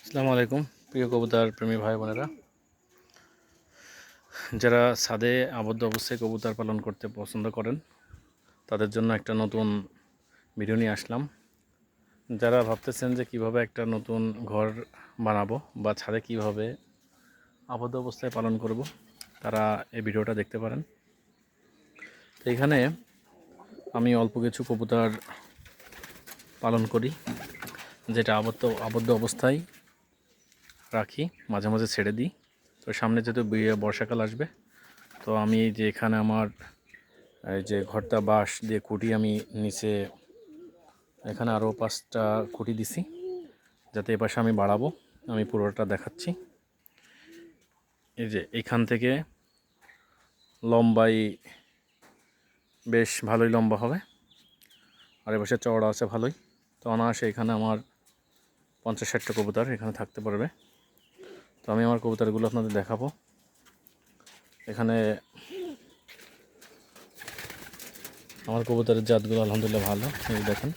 আসসালামু আলাইকুম প্রিয় কবুতর প্রেমী ভাই বোনেরা, যারা ছাদে আবদ্ধ অবস্থায় কবুতর পালন করতে পছন্দ করেন তাদের জন্য একটা নতুন ভিডিও নিয়ে আসলাম। যারা ভাবতেছেন যে কিভাবে একটা নতুন ঘর বানাবো বা ছাদে কিভাবে আবদ্ধ অবস্থায় পালন করব, তারা এই ভিডিওটা দেখতে পারেন। তো এখানে আমি অল্প কিছু কবুতর পালন করি, যেটা আবদ্ধ অবস্থায় রাখি, মাঝে মাঝে ছেড়ে দিই। তো সামনে যেহেতু বর্ষাকাল আসবে, তো আমি এই যে এখানে আমার এই যে ঘরটা বাঁশ দিয়ে খুঁটি আমি নিচে এখানে আরও 5টা খুঁটি দিছি, যাতে এ পাশে আমি বাড়াবো। আমি পুরোটা দেখাচ্ছি। এই যে এইখান থেকে লম্বাই বেশ ভালোই লম্বা হবে, আর এ পাশে চওড়া আছে ভালোই। তো অনায়াসে এখানে আমার 50-60টা কবুতর এখানে থাকতে পারবে। তো আমি আমার কবুতরগুলো আপনাদের দেখাবো। এখানে আমার কবুতরের জাতগুলো আলহামদুলিল্লাহ ভালো। এই দেখেন,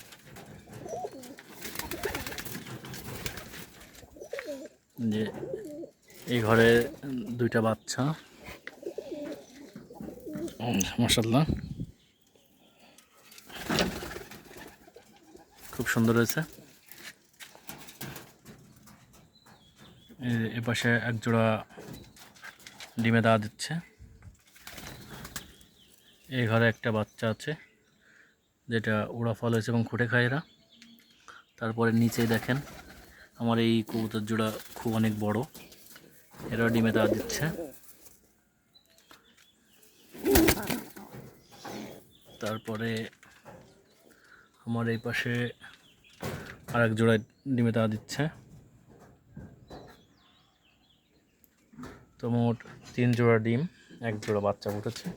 যে এই ঘরে 2টা বাচ্চা, মাশাআল্লাহ খুব সুন্দর হয়েছে। এ পাশে এক জোড়া ডিমে দেওয়া দিচ্ছে। এই ঘরে একটা বাচ্চা আছে যেটা উড়া ফল হয়েছে এবং খুঁটে খায় এরা। তারপরে নিচে দেখেন আমার এই কবুতর জোড়া খুব অনেক বড়, এরা ডিমে দেওয়া দিচ্ছে। তারপরে আমার এই পাশে আর এক জোড়া ডিমে দেওয়া দিচ্ছে। তো মোট 3 জোড়া ডিম, এক জোড়া বাচ্চা ফুটেছে,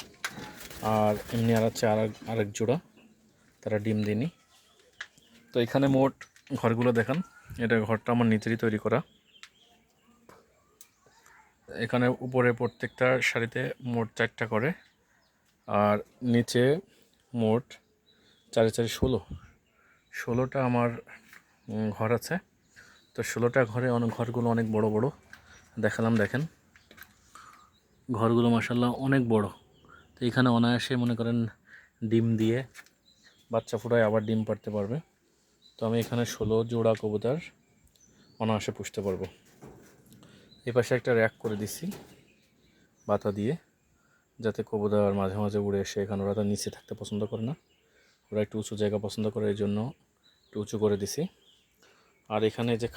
আর এমনি আর আছে আরেক জোড়া, তারা ডিম দেয়নি। তো এখানে মোট ঘরগুলো দেখান, এটা ঘরটা আমার নিচেরই তৈরি করা। এখানে উপরে প্রত্যেকটা সারিতে মোট 4টা করে, আর নিচে মোট 4 4 16টা আমার ঘর আছে। তো 16টা ঘরে ঘরগুলো অনেক বড় বড় দেখালাম। দেখেন ঘরগুলো মাশাআল্লাহ অনেক বড়। তো এখানে অনায়াসে মনে করেন ডিম দিয়ে বাচ্চা ফুটায় আবার ডিম পাড়তে পারবে। তো আমি এখানে 16 জোড়া কবুতর অনায়াসে পুষতে পারবো। এই পাশে একটা র্যাক করে দিছি বাতা দিয়ে, যাতে কবুতর মাঝে মাঝে উড়ে এসে, এখানে ওরা তো নিচে থাকতে পছন্দ করে না, ওরা একটু উঁচু জায়গা পছন্দ করে, এই জন্য একটু উঁচু করে দিছি। আর এখানে যে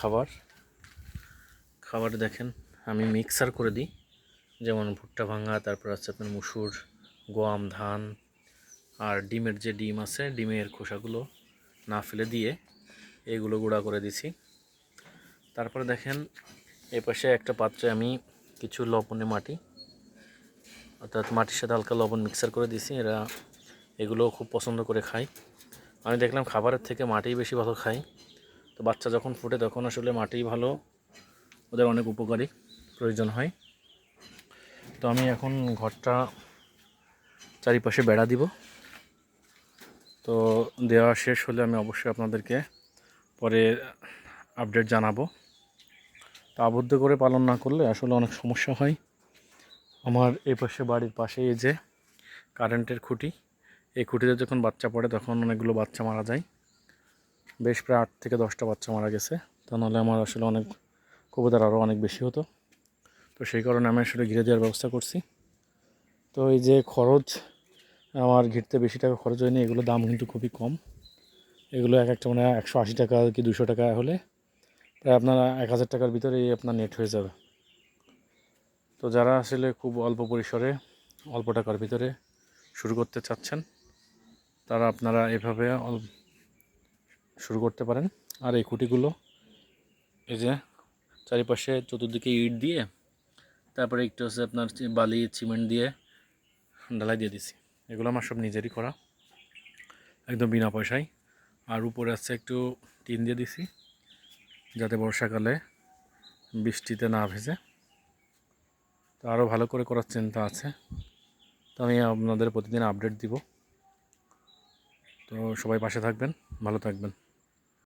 খাবার দেখেন আমি মিক্সার করে দিই, যেমন ভুট্টা ভাঙা, তারপর আছে আপনার মুসুর, গম, ধান, আর ডিমের যে ডিম আছে ডিমের খোসাগুলো না ফেলে দিয়ে এগুলো গুঁড়া করে দিছি। তারপরে দেখেন এ পাশে একটা পাত্রে আমি কিছু লবণে মাটি, অর্থাৎ মাটির সাথে হালকা লবণ মিক্সার করে দিছি। এরা এগুলো খুব পছন্দ করে খায়। আমি দেখলাম খাবারের থেকে মাটিই বেশি ভালো খায়। তো বাচ্চা যখন ফুটে তখন আসলে মাটিই ভালো, ওদের অনেক উপকারী প্রয়োজন হয়। তো আমি এখন ঘরটা চারিপাশে বেড়া দিব। তো দেওয়া শেষ হলে আমি অবশ্যই আপনাদেরকে পরে আপডেট জানাবো। তো আবদ্ধ করে পালন না করলে আসলে অনেক সমস্যা হয়। আমার এই পাশে বাড়ির পাশে এই যে কারেন্টের খুঁটি, এই খুঁটিতে যখন বাচ্চা পড়ে তখন অনেকগুলো বাচ্চা মারা যায়, বেশ প্রায় 8 থেকে 10টা বাচ্চা মারা গেছে। তা নাহলে আমার আসলে অনেক কবুতর আরও অনেক বেশি হতো। তো সেই কারণে আমি আসলে ঘিরে দেওয়ার ব্যবস্থা করছি। তো এই যে খরচ, আমার ঘিরতে বেশি টাকা খরচ হয়নি, এগুলো দাম কিন্তু খুবই কম। এগুলো এক একটা মানে 180 টাকা কি 200 টাকা হলে প্রায় আপনার 1000 টাকার ভিতরেই আপনার নেট হয়ে যাবে। তো যারা আসলে খুব অল্প পরিসরে অল্প টাকার ভিতরে শুরু করতে চাচ্ছেন, তারা আপনারা এভাবে শুরু করতে পারেন। আর এই খুঁটিগুলো এই যে চারিপাশে চতুর্দিকে ইট দিয়ে, তারপরে একটু হচ্ছে আপনার বালি সিমেন্ট দিয়ে ঢালাই দিয়ে দিছি। এগুলো আমার সব নিজেরই করা, একদম বিনা পয়সায়। আর উপরে আছে একটু টিন দিয়ে দিছি, যাতে বর্ষাকালে বৃষ্টিতে না ভেজে। তো আরও ভালো করে করার চিন্তা আছে। তো আমি আপনাদের প্রতিদিন আপডেট দিব। তো সবাই পাশে থাকবেন, ভালো থাকবেন।